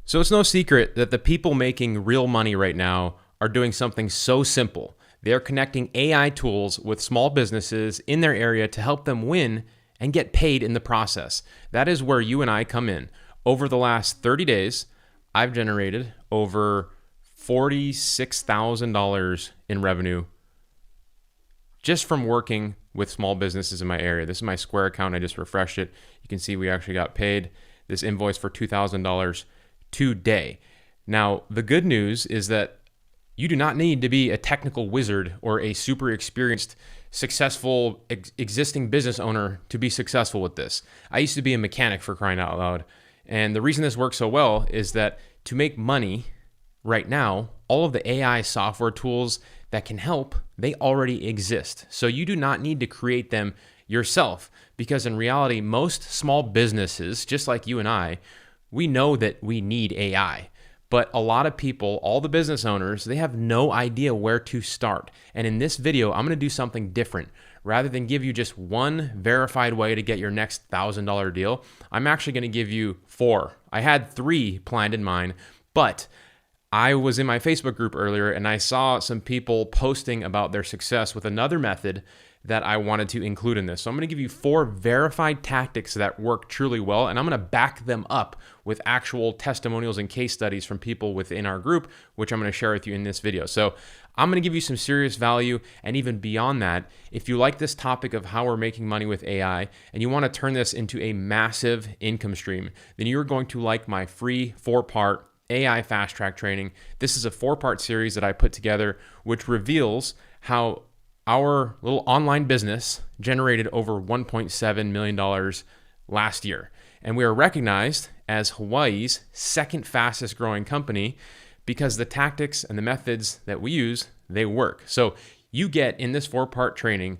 So it's no secret that the people making real money right now are doing something so simple. They're connecting AI tools with small businesses in their area to help them win and get paid in the process. That is where you and I come in. Over the last 30 days, I've generated over $46,000 in revenue just from working with small businesses in my area. This is my Square account. I just refreshed it. You can see we actually got paid this invoice for $2,000 today. Now, the good news is that you do not need to be a technical wizard or a super experienced, successful existing business owner to be successful with this. I used to be a mechanic, for crying out loud. And the reason this works so well is that to make money right now, all of the AI software tools that can help, they already exist. So you do not need to create them yourself, because in reality, most small businesses, just like you and I, we know that we need AI. But a lot of people, all the business owners, they have no idea where to start. And in this video, I'm going to do something different. Rather than give you just one verified way to get your next $1,000 deal, I'm actually going to give you 4. I had 3 planned in mind, but I was in my Facebook group earlier and I saw some people posting about their success with another method that I wanted to include in this. So I'm going to give you 4 verified tactics that work truly well, and I'm going to back them up with actual testimonials and case studies from people within our group, which I'm going to share with you in this video. So I'm going to give you some serious value, and even beyond that, if you like this topic of how we're making money with AI and you want to turn this into a massive income stream, then you're going to like my free 4-part AI fast track training. This is a 4-part series that I put together, which reveals how our little online business generated over $1.7 million last year. And we are recognized as Hawaii's 2nd fastest growing company because the tactics and the methods that we use, they work. So you get in this 4-part training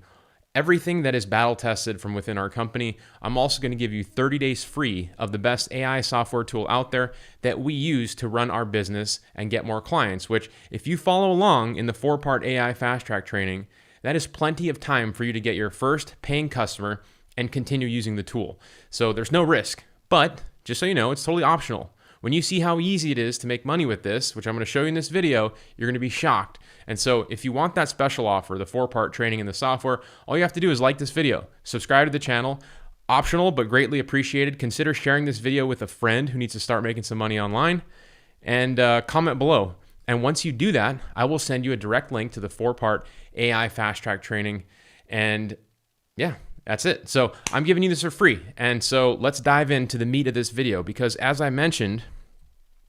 everything that is battle tested from within our company. I'm also going to give you 30 days free of the best AI software tool out there that we use to run our business and get more clients, which if you follow along in the 4-part AI fast track training, that is plenty of time for you to get your first paying customer and continue using the tool. So there's no risk, but just so you know, it's totally optional. When you see how easy it is to make money with this, which I'm going to show you in this video, you're going to be shocked. And so if you want that special offer, the 4-part training and the software, all you have to do is like this video, subscribe to the channel, optional but greatly appreciated. Consider sharing this video with a friend who needs to start making some money online, and comment below. And once you do that, I will send you a direct link to the 4-part AI fast track training. And yeah, that's it. So I'm giving you this for free. And so let's dive into the meat of this video, because as I mentioned,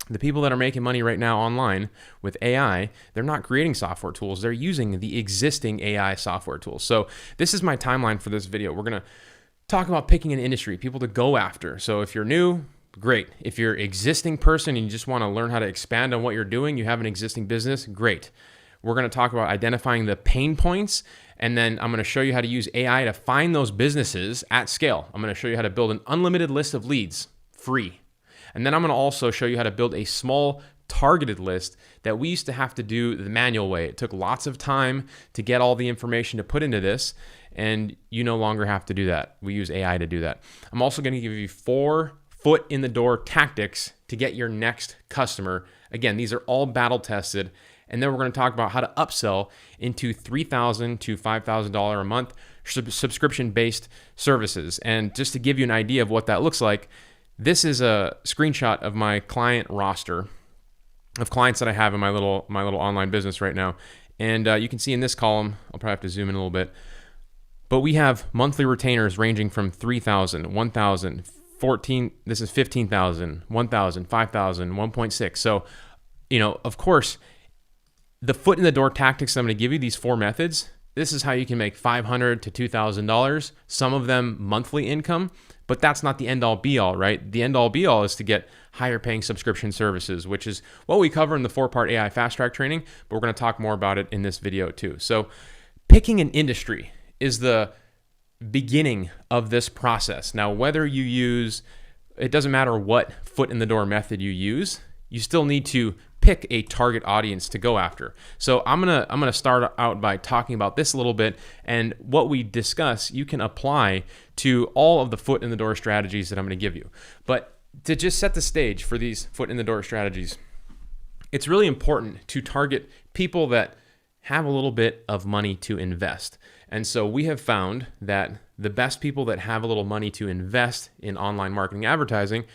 the people that are making money right now online with AI, they're not creating software tools. They're using the existing AI software tools. So this is my timeline for this video. We're going to talk about picking an industry, people to go after. So if you're new, great. If you're an existing person and you just want to learn how to expand on what you're doing, you have an existing business, great. We're going to talk about identifying the pain points, and then I'm going to show you how to use AI to find those businesses at scale. I'm going to show you how to build an unlimited list of leads, free. And then I'm going to also show you how to build a small targeted list that we used to have to do the manual way. It took lots of time to get all the information to put into this, and you no longer have to do that. We use AI to do that. I'm also going to give you 4 foot in the door tactics to get your next customer. Again, these are all battle tested. And then we're going to talk about how to upsell into $3,000 to $5,000 a month subscription-based services. And just to give you an idea of what that looks like, this is a screenshot of my client roster of clients that I have in my little online business right now. And you can see in this column, I'll probably have to zoom in a little bit, but we have monthly retainers ranging from $3,000, $1,000, $14,000, this is $15,000, $1,000, $5,000, $1.6. So, you know, of course, the foot in the door tactics I'm going to give you, these 4 methods, this is how you can make $500 to $2,000, some of them monthly income, but that's not the end all be all, right? The end all be all is to get higher paying subscription services, which is what we cover in the 4-part AI fast track training, but we're going to talk more about it in this video too. So picking an industry is the beginning of this process. Now, whether you use, it doesn't matter what foot in the door method you use, you still need to pick a target audience to go after. So I'm gonna start out by talking about this a little bit, and what we discuss you can apply to all of the foot in the door strategies that I'm gonna give you. But to just set the stage for these foot in the door strategies, it's really important to target people that have a little bit of money to invest. And so we have found that the best people that have a little money to invest in online marketing advertising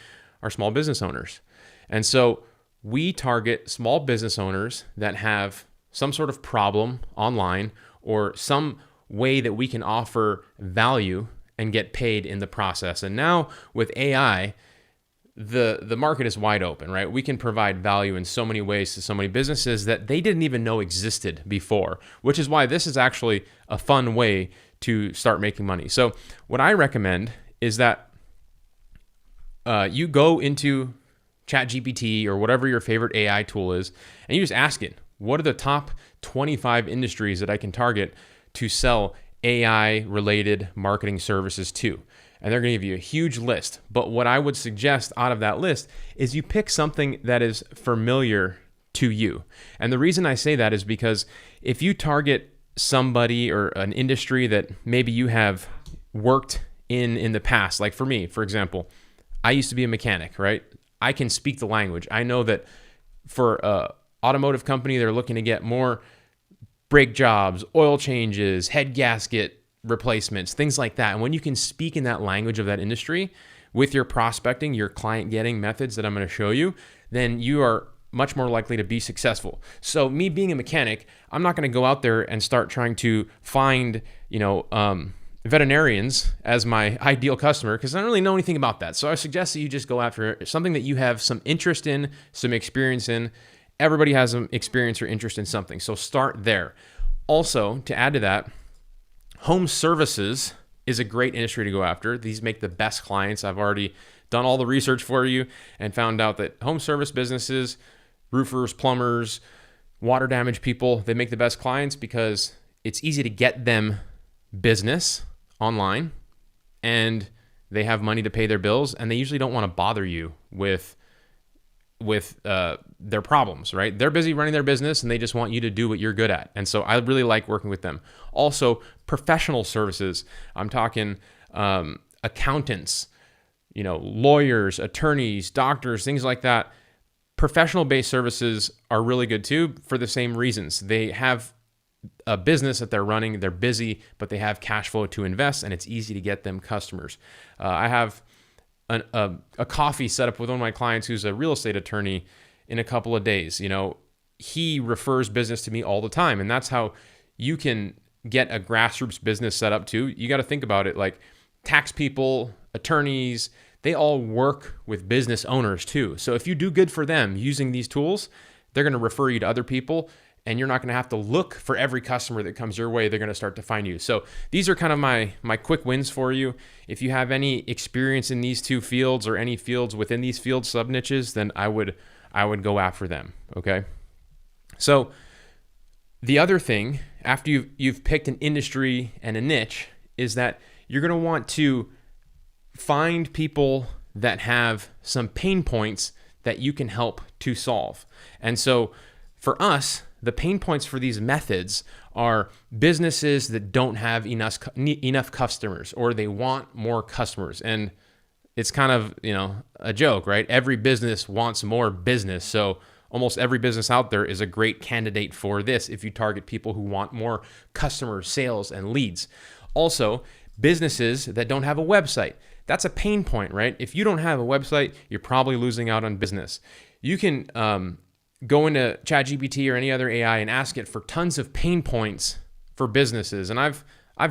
are small business owners. And so we target small business owners that have some sort of problem online or some way that we can offer value and get paid in the process. And now with AI, the market is wide open, right? We can provide value in so many ways to so many businesses that they didn't even know existed before, which is why this is actually a fun way to start making money. So what I recommend is that you go into ChatGPT or whatever your favorite AI tool is, and you just ask it, what are the top 25 industries that I can target to sell AI-related marketing services to? And they're going to give you a huge list. But what I would suggest out of that list is you pick something that is familiar to you. And the reason I say that is because if you target somebody or an industry that maybe you have worked in the past, like for me, for example, I used to be a mechanic, right? I can speak the language. I know that for an automotive company, they're looking to get more brake jobs, oil changes, head gasket replacements, things like that. And when you can speak in that language of that industry with your prospecting, your client getting methods that I'm going to show you, then you are much more likely to be successful. So me being a mechanic, I'm not going to go out there and start trying to find, veterinarians as my ideal customer because I don't really know anything about that. So I suggest that you just go after something that you have some interest in, some experience in. Everybody has some experience or interest in something. So start there. Also, to add to that, home services is a great industry to go after. These make the best clients. I've already done all the research for you and found out that home service businesses, roofers, plumbers, water damage people, they make the best clients because it's easy to get them business online and they have money to pay their bills and they usually don't want to bother you with their problems, right? They're busy running their business and they just want you to do what you're good at. And so I really like working with them. Also, professional services. I'm talking accountants, lawyers, attorneys, doctors, things like that. Professional-based services are really good too for the same reasons. They have a business that they're running, they're busy, but they have cash flow to invest and it's easy to get them customers. I have a coffee set up with one of my clients who's a real estate attorney in a couple of days. He refers business to me all the time. And that's how you can get a grassroots business set up too. You got to think about it like tax people, attorneys, they all work with business owners too. So if you do good for them using these tools, they're going to refer you to other people and you're not going to have to look for every customer that comes your way. They're going to start to find you. So these are kind of my quick wins for you. If you have any experience in these two fields or any fields within these field sub niches, then I would go after them. Okay. So the other thing after you've picked an industry and a niche is that you're going to want to find people that have some pain points that you can help to solve. And so for us, the pain points for these methods are businesses that don't have enough customers or they want more customers. And it's kind of, a joke, right? Every business wants more business. So almost every business out there is a great candidate for this if you target people who want more customers, sales, and leads. Also, businesses that don't have a website. That's a pain point, right? If you don't have a website, you're probably losing out on business. You can go into ChatGPT or any other AI and ask it for tons of pain points for businesses. And I've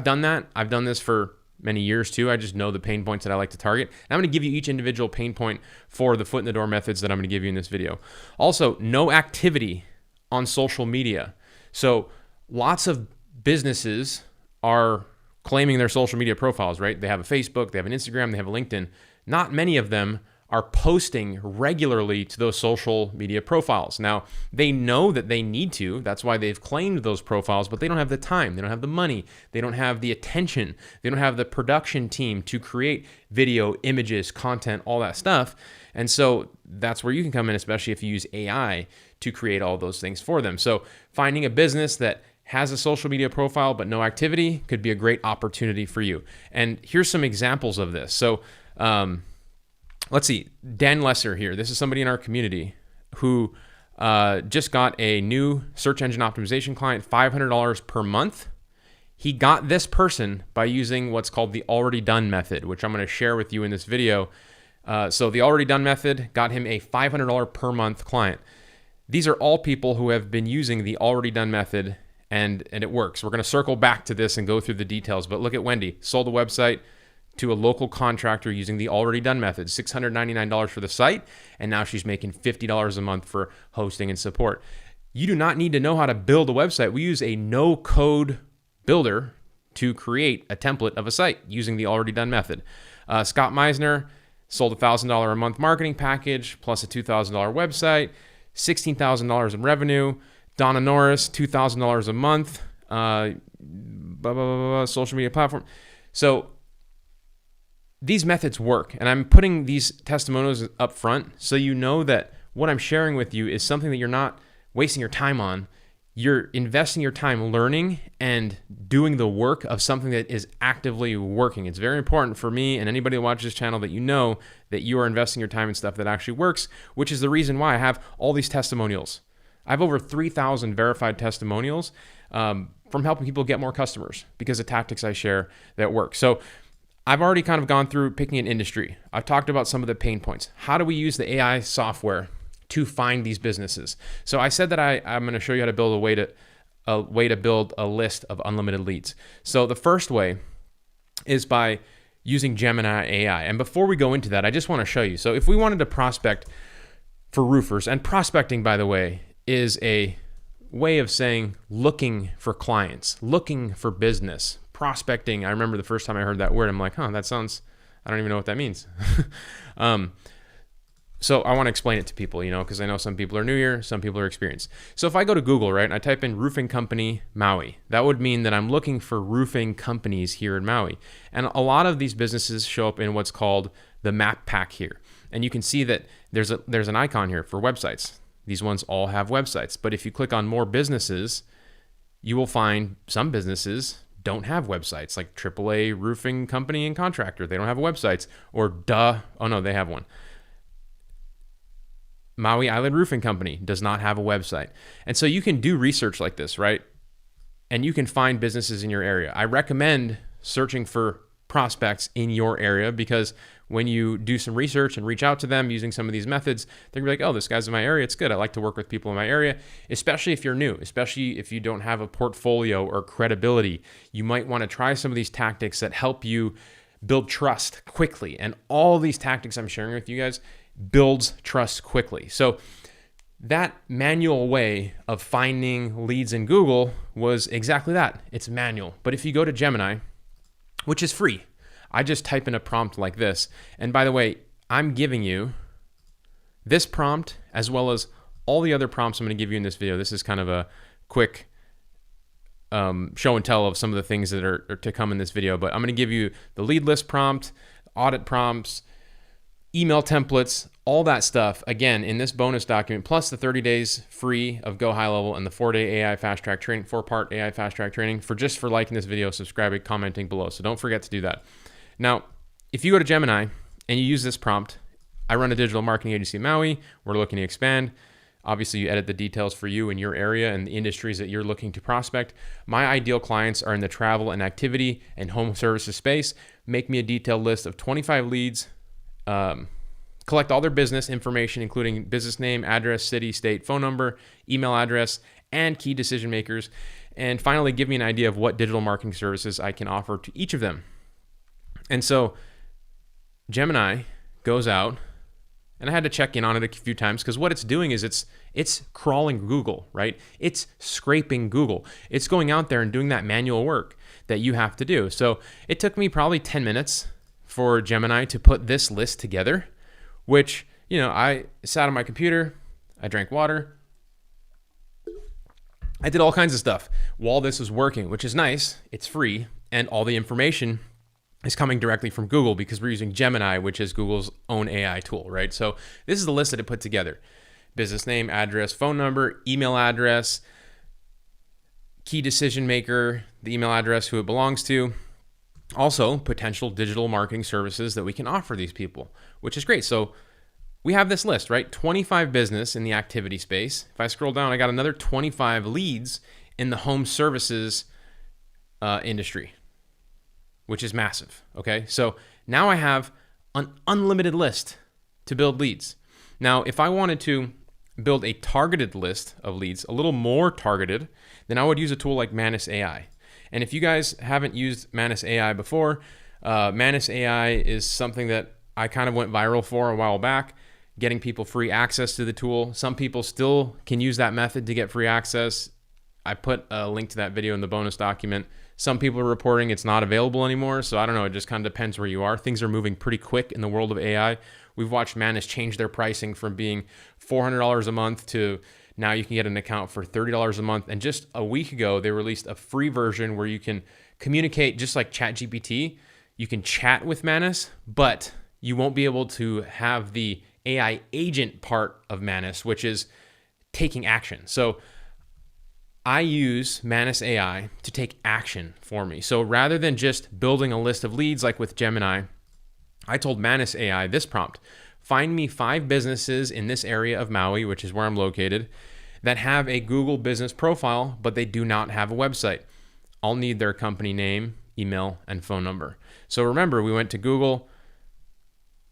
done that. I've done this for many years too. I just know the pain points that I like to target. And I'm going to give you each individual pain point for the foot in the door methods that I'm going to give you in this video. Also, no activity on social media. So lots of businesses are claiming their social media profiles, right? They have a Facebook, they have an Instagram, they have a LinkedIn. Not many of them are posting regularly to those social media profiles. Now, they know that they need to. That's why they've claimed those profiles, but they don't have the time. They don't have the money. They don't have the attention. They don't have the production team to create video, images, content, all that stuff. And so that's where you can come in, especially if you use AI to create all those things for them. So finding a business that has a social media profile but no activity could be a great opportunity for you. And here's some examples of this. So, let's see, Dan Lesser here. This is somebody in our community who just got a new search engine optimization client, $500 per month. He got this person by using what's called the already done method, which I'm going to share with you in this video. So the already done method got him a $500 per month client. These are all people who have been using the already done method, and it works. We're going to circle back to this and go through the details, but look at Wendy. Sold a website to a local contractor using the already done method, $699 for the site, and now she's making $50 a month for hosting and support. You do not need to know how to build a website. We use a no-code builder to create a template of a site using the already done method. Scott Meisner sold a $1,000 a month marketing package plus a $2,000 website, $16,000 in revenue. Donna Norris, $2,000 a month, social media platform. So these methods work, and I'm putting these testimonials up front so you know that what I'm sharing with you is something that you're not wasting your time on. You're investing your time learning and doing the work of something that is actively working. It's very important for me and anybody who watches this channel that you know that you are investing your time in stuff that actually works, which is the reason why I have all these testimonials. I have over 3,000 verified testimonials from helping people get more customers because of tactics I share that work. So I've already kind of gone through picking an industry. I've talked about some of the pain points. How do we use the AI software to find these businesses? So I said that I'm going to show you how to build a way to build a list of unlimited leads. So the first way is by using Gemini AI. And before we go into that, I just want to show you. So if we wanted to prospect for roofers, and prospecting, by the way, is a way of saying looking for clients, looking for business. Prospecting, I remember the first time I heard that word, I'm like, that sounds, I don't even know what that means. So I want to explain it to people, because I know some people are new here, some people are experienced. So if I go to Google, right, and I type in roofing company Maui, that would mean that I'm looking for roofing companies here in Maui. And a lot of these businesses show up in what's called the map pack here. And you can see that there's an icon here for websites. These ones all have websites. But if you click on more businesses, you will find some businesses don't have websites, like AAA Roofing Company and Contractor. They don't have websites. Or oh no, they have one. Maui Island Roofing Company does not have a website. And so you can do research like this, right? And you can find businesses in your area. I recommend searching for prospects in your area because when you do some research and reach out to them using some of these methods, they're gonna be like, oh, this guy's in my area. It's good. I like to work with people in my area, especially if you're new, especially if you don't have a portfolio or credibility. You might want to try some of these tactics that help you build trust quickly. And all these tactics I'm sharing with you guys builds trust quickly. So that manual way of finding leads in Google was exactly that. It's manual. But if you go to Gemini, which is free, I just type in a prompt like this. And by the way, I'm giving you this prompt as well as all the other prompts I'm going to give you in this video. This is kind of a quick show and tell of some of the things that are to come in this video. But I'm going to give you the lead list prompt, audit prompts, email templates, all that stuff, again, in this bonus document, plus the 30 days free of Go High Level and the 4-day AI Fast Track Training, 4-part AI Fast Track Training for liking this video, subscribing, commenting below. So don't forget to do that. Now, if you go to Gemini and you use this prompt, I run a digital marketing agency in Maui. We're looking to expand. Obviously, you edit the details for you in your area and the industries that you're looking to prospect. My ideal clients are in the travel and activity and home services space. Make me a detailed list of 25 leads. Collect all their business information, including business name, address, city, state, phone number, email address, and key decision makers. And finally, give me an idea of what digital marketing services I can offer to each of them. And so Gemini goes out, and I had to check in on it a few times because what it's doing is it's crawling Google, right? It's scraping Google. It's going out there and doing that manual work that you have to do. So it took me probably 10 minutes for Gemini to put this list together, which, I sat on my computer, I drank water, I did all kinds of stuff while this was working, which is nice. It's free, and all the information is coming directly from Google because we're using Gemini, which is Google's own AI tool, right? So this is the list that it put together. Business name, address, phone number, email address, key decision maker, the email address, who it belongs to, Also, potential digital marketing services that we can offer these people, which is great. So we have this list, right? 25 business in the activity space. If I scroll down, I got another 25 leads in the home services industry, which is massive. Okay. So now I have an unlimited list to build leads. Now, if I wanted to build a targeted list of leads, a little more targeted, then I would use a tool like Manus AI. And if you guys haven't used Manus AI before, Manus AI is something that I kind of went viral for a while back, getting people free access to the tool. Some people still can use that method to get free access. I put a link to that video in the bonus document. Some people are reporting it's not available anymore, so I don't know. It just kind of depends where you are. Things are moving pretty quick in the world of AI. We've watched Manus change their pricing from being $400 a month to now you can get an account for $30 a month. And just a week ago, they released a free version where you can communicate just like ChatGPT. You can chat with Manus, but you won't be able to have the AI agent part of Manus, which is taking action. So I use Manus AI to take action for me. So rather than just building a list of leads like with Gemini, I told Manus AI this prompt: find me 5 businesses in this area of Maui, which is where I'm located, that have a Google business profile, but they do not have a website. I'll need their company name, email, and phone number. So remember, we went to Google.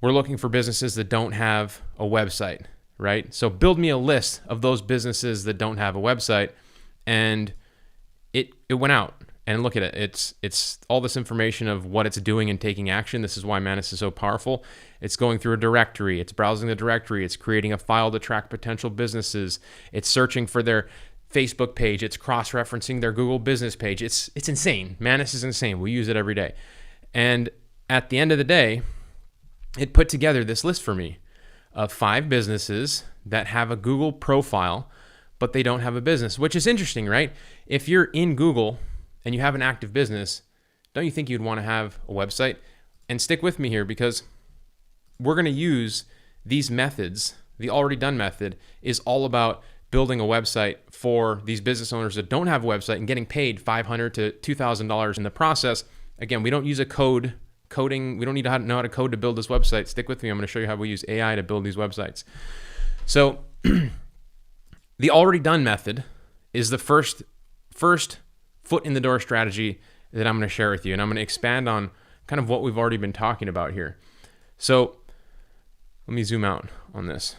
We're looking for businesses that don't have a website, right? So build me a list of those businesses that don't have a website. And it went out. And look at it. It's all this information of what it's doing and taking action. This is why Manus is so powerful. It's going through a directory. It's browsing the directory. It's creating a file to track potential businesses. It's searching for their Facebook page. It's cross-referencing their Google business page. It's insane. Manus is insane. We use it every day. And at the end of the day, it put together this list for me of 5 businesses that have a Google profile, but they don't have a business, which is interesting, right? If you're in Google and you have an active business, don't you think you'd want to have a website? And stick with me here, because we're going to use these methods. The already done method is all about building a website for these business owners that don't have a website and getting paid $500 to $2,000 in the process. Again, we don't use a coding. We don't need to know how to code to build this website. Stick with me. I'm going to show you how we use AI to build these websites. So the already done method is the first foot in the door strategy that I'm going to share with you. And I'm going to expand on kind of what we've already been talking about here. So let me zoom out on this.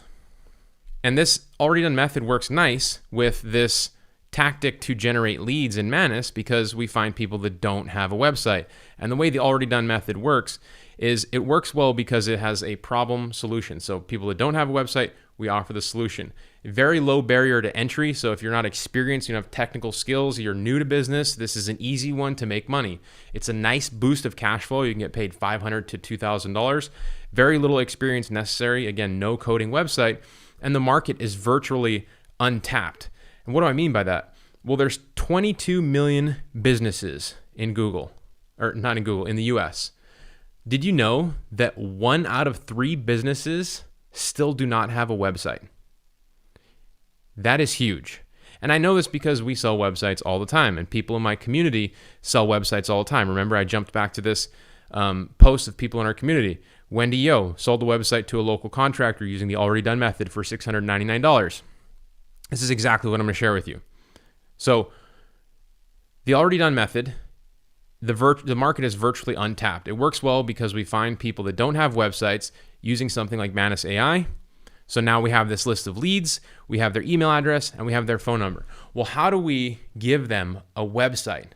And this already done method works nice with this tactic to generate leads in Manus, because we find people that don't have a website. And the way the already done method works is it works well because it has a problem solution. So people that don't have a website, we offer the solution. Very low barrier to entry. So if you're not experienced, you don't have technical skills, you're new to business, this is an easy one to make money. It's a nice boost of cash flow. You can get paid $500 to $2,000. Very little experience necessary. Again, no coding website. And the market is virtually untapped. And what do I mean by that? Well, there's 22 million businesses in Google, or not in Google, in the US. Did you know that 1 out of 3 businesses still do not have a website? That is huge. And I know this because we sell websites all the time, and people in my community sell websites all the time. Remember, I jumped back to this post of people in our community. Wendy Yo sold the website to a local contractor using the already done method for $699. This is exactly what I'm going to share with you. So the already done method, the market is virtually untapped. It works well because we find people that don't have websites using something like Manus AI. So now we have this list of leads, we have their email address, and we have their phone number. Well, how do we give them a website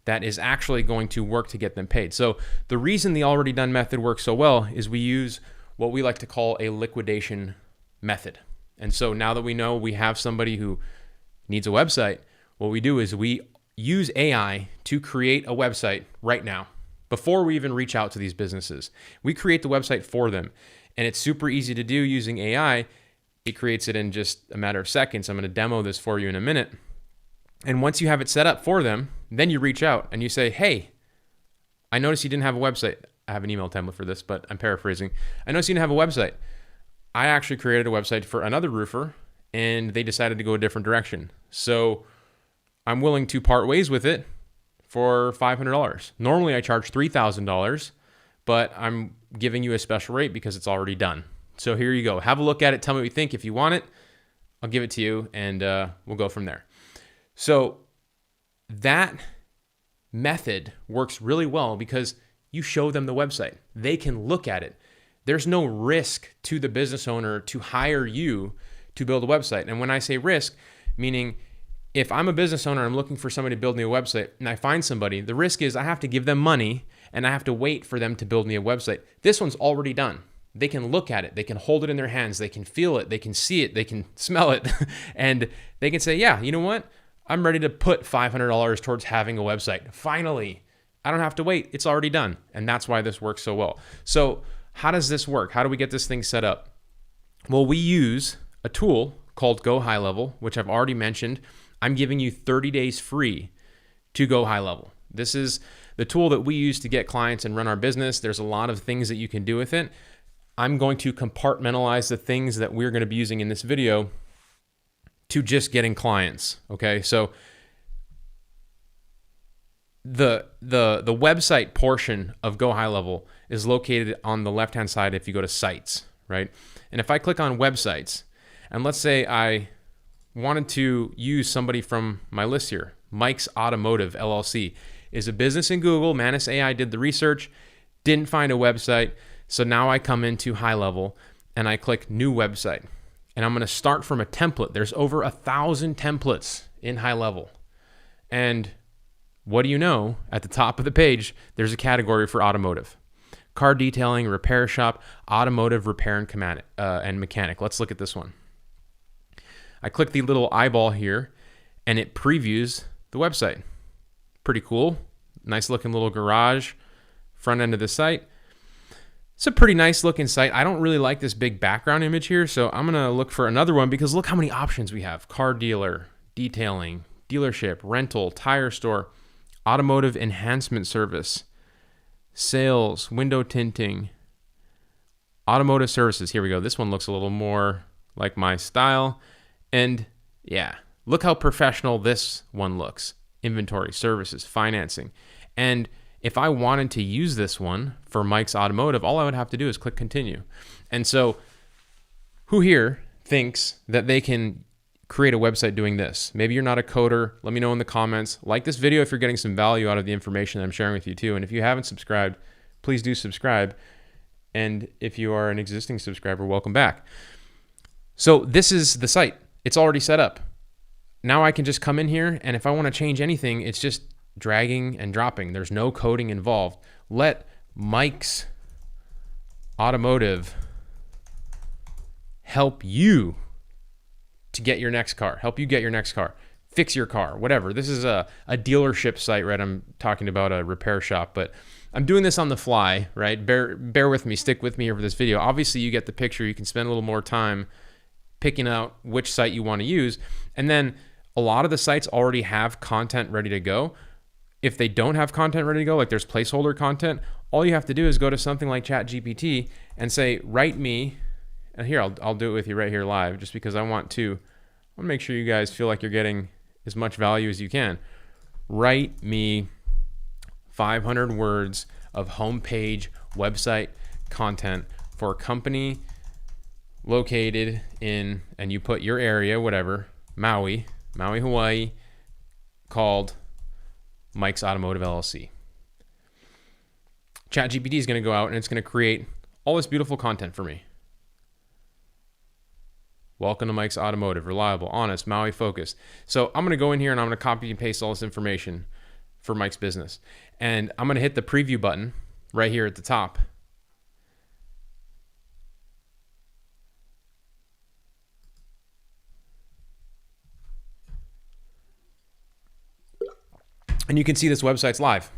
that is actually going to work to get them paid? So the reason the already done method works so well is we use what we like to call a liquidation method. And so now that we know we have somebody who needs a website, what we do is we use AI to create a website right now before we even reach out to these businesses. We create the website for them. And it's super easy to do using AI. It creates it in just a matter of seconds. I'm going to demo this for you in a minute. And once you have it set up for them, then you reach out and you say, hey, I noticed you didn't have a website. I have an email template for this, but I'm paraphrasing. I noticed you didn't have a website. I actually created a website for another roofer, and they decided to go a different direction. So I'm willing to part ways with it for $500. Normally I charge $3,000, but I'm giving you a special rate because it's already done. So here you go. Have a look at it. Tell me what you think. If you want it, I'll give it to you, and we'll go from there. So that method works really well because you show them the website. They can look at it. There's no risk to the business owner to hire you to build a website. And when I say risk, meaning if I'm a business owner, I'm looking for somebody to build me a website, and I find somebody, the risk is I have to give them money and I have to wait for them to build me a website. This one's already done. They can look at it. They can hold it in their hands. They can feel it. They can see it. They can smell it. And they can say, yeah, you know what? I'm ready to put $500 towards having a website. Finally, I don't have to wait. It's already done. And that's why this works so well. So how does this work? How do we get this thing set up? Well, we use a tool called Go High Level, which I've already mentioned. I'm giving you 30 days free to Go High Level. This is the tool that we use to get clients and run our business. There's a lot of things that you can do with it. I'm going to compartmentalize the things that we're going to be using in this video to just getting clients. Okay, so the website portion of Go High Level is located on the left-hand side if you go to Sites, right? And if I click on Websites, and let's say I wanted to use somebody from my list here, Mike's Automotive LLC is a business in Google. Manus AI did the research, didn't find a website. So now I come into High Level and I click New Website. And I'm going to start from a template. There's over 1,000 templates in High Level. And what do you know? At the top of the page, there's a category for automotive. Car detailing, repair shop, automotive repair and mechanic. Let's look at this one. I click the little eyeball here and it previews the website. Pretty cool. Nice looking little garage, front end of the site. It's a pretty nice looking site. I don't really like this big background image here, so I'm going to look for another one because look how many options we have. Car dealer, detailing, dealership, rental, tire store, automotive enhancement service, sales, window tinting, automotive services. Here we go. This one looks a little more like my style. And yeah, look how professional this one looks. Inventory, services, financing. And if I wanted to use this one for Mike's Automotive, all I would have to do is click continue. And so who here thinks that they can create a website doing this? Maybe you're not a coder. Let me know in the comments. Like this video if you're getting some value out of the information that I'm sharing with you too. And if you haven't subscribed, please do subscribe. And if you are an existing subscriber, welcome back. So this is the site. It's already set up. Now I can just come in here, and if I want to change anything, it's just dragging and dropping. There's no coding involved. Let Mike's Automotive help you to get your next car, help you get your next car, fix your car, whatever. This is a dealership site, right? I'm talking about a repair shop, but I'm doing this on the fly, right? Bear with me, stick with me over this video. Obviously, you get the picture. You can spend a little more time picking out which site you want to use. And then a lot of the sites already have content ready to go. If they don't have content ready to go, like there's placeholder content, all you have to do is go to something like ChatGPT and say, write me, and here, I'll do it with you right here live, just because I want to make sure you guys feel like you're getting as much value as you can. Write me 500 words of homepage website content for a company located in, and you put your area, whatever, Maui, Hawaii, called Mike's Automotive LLC. ChatGPT is going to go out and it's going to create all this beautiful content for me. Welcome to Mike's Automotive, reliable, honest, Maui focused. So I'm going to go in here and I'm going to copy and paste all this information for Mike's business. And I'm going to hit the preview button right here at the top. And you can see this website's live.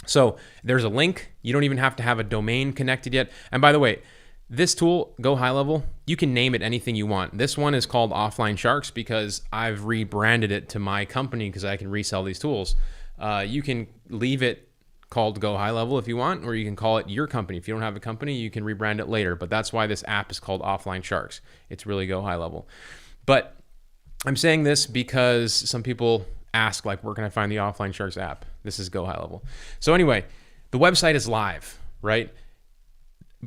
So there's a link. You don't even have to have a domain connected yet. And by the way, this tool, Go High Level, you can name it anything you want. This one is called Offline Sharks because I've rebranded it to my company because I can resell these tools. You can leave it called Go High Level if you want, or you can call it your company. If you don't have a company, you can rebrand it later. But that's why this app is called Offline Sharks. It's really Go High Level. But I'm saying this because some people ask like, where can I find the Offline Sharks app? This is Go High Level. So anyway, the website is live, right?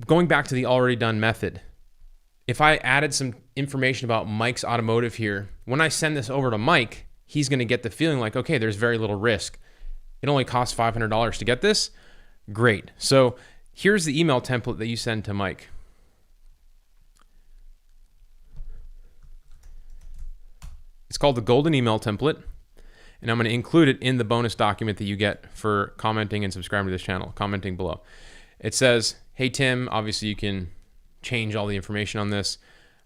Going back to the already done method, if I added some information about Mike's Automotive here, when I send this over to Mike, he's going to get the feeling like, okay, there's very little risk. It only costs $500 to get this. Great. So here's the email template that you send to Mike. It's called the golden email template, and I'm going to include it in the bonus document that you get for commenting and subscribing to this channel, commenting below. It says, hey, Tim, obviously you can change all the information on this.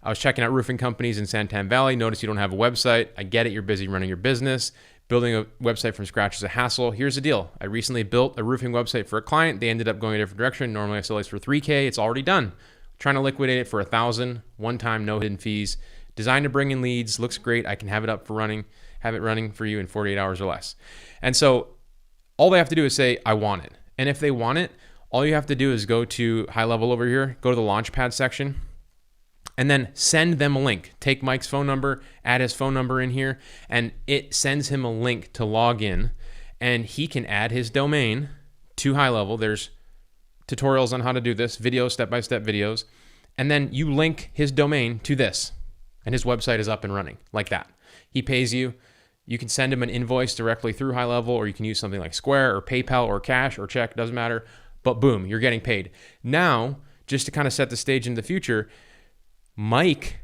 I was checking out roofing companies in Santan Valley. Notice you don't have a website. I get it. You're busy running your business. Building a website from scratch is a hassle. Here's the deal. I recently built a roofing website for a client. They ended up going a different direction. Normally I sell this for $3K. It's already done. Trying to liquidate it for $1,000, one time, no hidden fees. Designed to bring in leads, looks great. I can have it up for running, have it running for you in 48 hours or less. And so all they have to do is say, I want it. And if they want it, all you have to do is go to High Level over here, go to the Launchpad section, and then send them a link. Take Mike's phone number, add his phone number in here, and it sends him a link to log in, and he can add his domain to High Level. There's tutorials on how to do this, videos, step-by-step videos, and then you link his domain to this, and his website is up and running like that. He pays you. You can send him an invoice directly through High Level, or you can use something like Square or PayPal or cash or check, doesn't matter. But boom, you're getting paid. Now, just to kind of set the stage in the future, Mike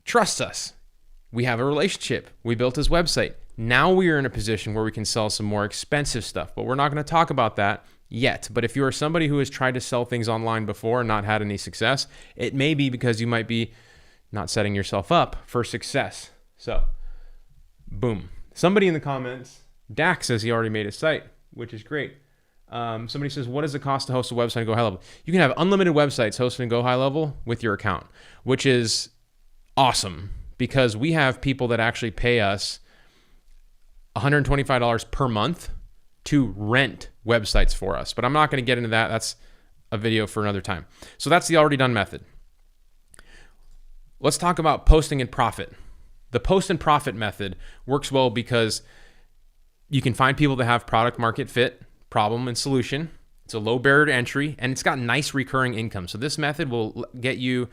trusts us. We have a relationship. We built his website. Now we are in a position where we can sell some more expensive stuff, but we're not going to talk about that yet. But if you are somebody who has tried to sell things online before and not had any success, it may be because you might be not setting yourself up for success. So, boom. Somebody in the comments, Dak says he already made a site, which is great. Somebody says, what does it cost to host a website and Go High Level? You can have unlimited websites hosted and Go High Level with your account, which is awesome because we have people that actually pay us $125 per month to rent websites for us. But I'm not going to get into that. That's a video for another time. So that's the already done method. Let's talk about posting and profit. The post and profit method works well because you can find people that have product market fit, problem and solution. It's a low barrier to entry, and it's got nice recurring income. So this method will get you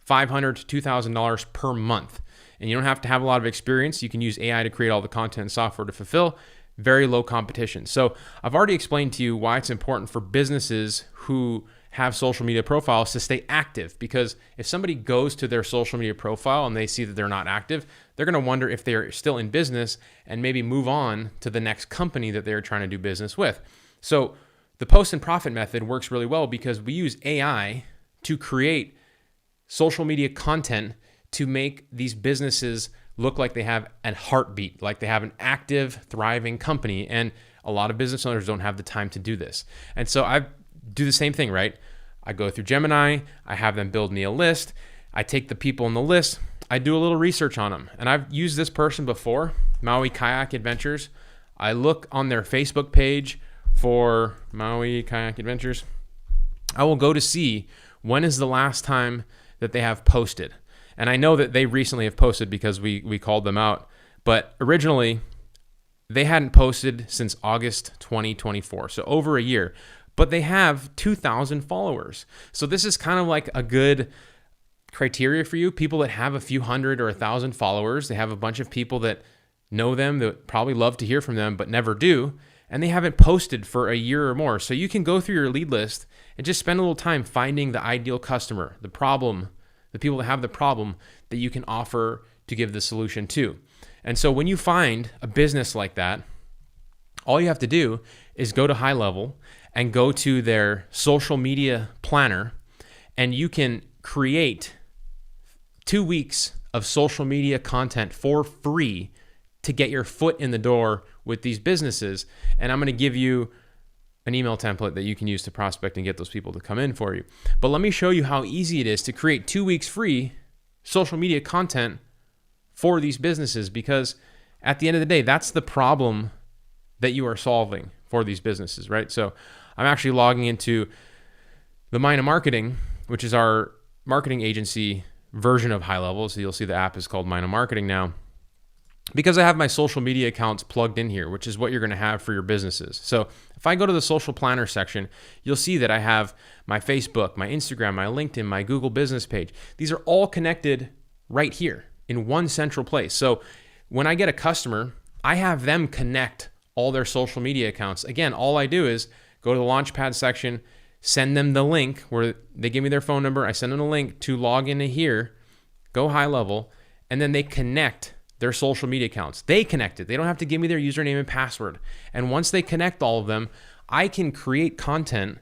$500 to $2,000 per month. And you don't have to have a lot of experience. You can use AI to create all the content and software to fulfill. Very low competition. So I've already explained to you why it's important for businesses who have social media profiles to stay active, because if somebody goes to their social media profile and they see that they're not active, they're going to wonder if they're still in business and maybe move on to the next company that they're trying to do business with. So the post and profit method works really well because we use AI to create social media content to make these businesses look like they have a heartbeat, like they have an active, thriving company. And a lot of business owners don't have the time to do this. And so I do the same thing, right? I go through Gemini, I have them build me a list, I take the people on the list, I do a little research on them. And I've used this person before, Maui Kayak Adventures. I look on their Facebook page for Maui Kayak Adventures. I will go to see when is the last time that they have posted. And I know that they recently have posted because we called them out. But originally, they hadn't posted since August 2024, so over a year. But they have 2,000 followers. So this is kind of like a good criteria for you. People that have a few hundred or 1,000 followers, they have a bunch of people that know them, that probably love to hear from them, but never do. And they haven't posted for a year or more. So you can go through your lead list and just spend a little time finding the ideal customer, the problem, the people that have the problem that you can offer to give the solution to. And so when you find a business like that, all you have to do is go to High Level and go to their social media planner, and you can create 2 weeks of social media content for free to get your foot in the door with these businesses. And I'm going to give you an email template that you can use to prospect and get those people to come in for you. But let me show you how easy it is to create 2 weeks free social media content for these businesses, because at the end of the day, that's the problem that you are solving for these businesses, right? So I'm actually logging into the Mina Marketing, which is our marketing agency version of High Level. So you'll see the app is called Mina Marketing now. because I have my social media accounts plugged in here, which is what you're going to have for your businesses. So if I go to the social planner section, you'll see that I have my Facebook, my Instagram, my LinkedIn, my Google business page. These are all connected right here in one central place. So when I get a customer, I have them connect all their social media accounts. Again, all I do is go to the Launchpad section, send them the link where they give me their phone number. I send them a link to log into here, go high level, and then they connect their social media accounts. They connect it. They don't have to give me their username and password. And once they connect all of them, I can create content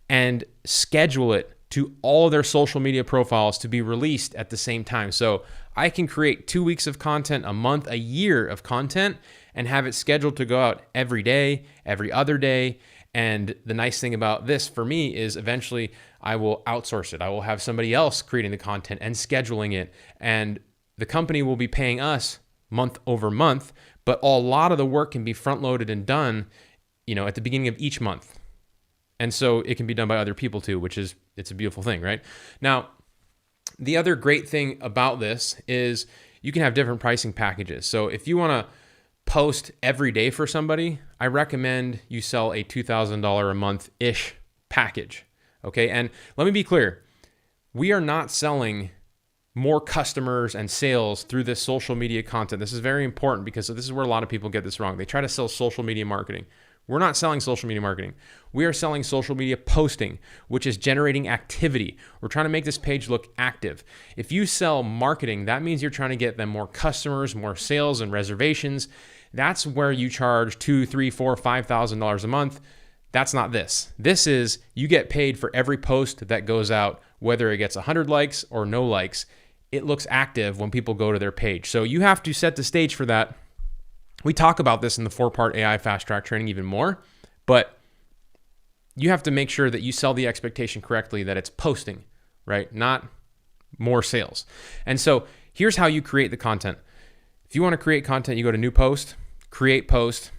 and schedule it to all their social media profiles to be released at the same time. So I can create 2 weeks of content, a month, a year of content, and have it scheduled to go out every day, every other day. And the nice thing about this for me is eventually I will outsource it. I will have somebody else creating the content and scheduling it. And the company will be paying us month over month, but a lot of the work can be front loaded and done, at the beginning of each month. And so it can be done by other people too, it's a beautiful thing, right? Now, the other great thing about this is you can have different pricing packages. So if you want to post every day for somebody, I recommend you sell a $2,000 a month-ish package, okay? And let me be clear, we are not selling more customers and sales through this social media content. This is very important because this is where a lot of people get this wrong. They try to sell social media marketing. We're not selling social media marketing. We are selling social media posting, which is generating activity. We're trying to make this page look active. If you sell marketing, that means you're trying to get them more customers, more sales and reservations. That's where you charge $2,000, $3,000, $4,000, $5,000 a month. That's not this. This is you get paid for every post that goes out, whether it gets 100 likes or no likes. It looks active when people go to their page. So you have to set the stage for that. We talk about this in the 4-part AI fast track training even more, but you have to make sure that you sell the expectation correctly, that it's posting, right? Not more sales. And so here's how you create the content. If you want to create content, you go to new post, create post,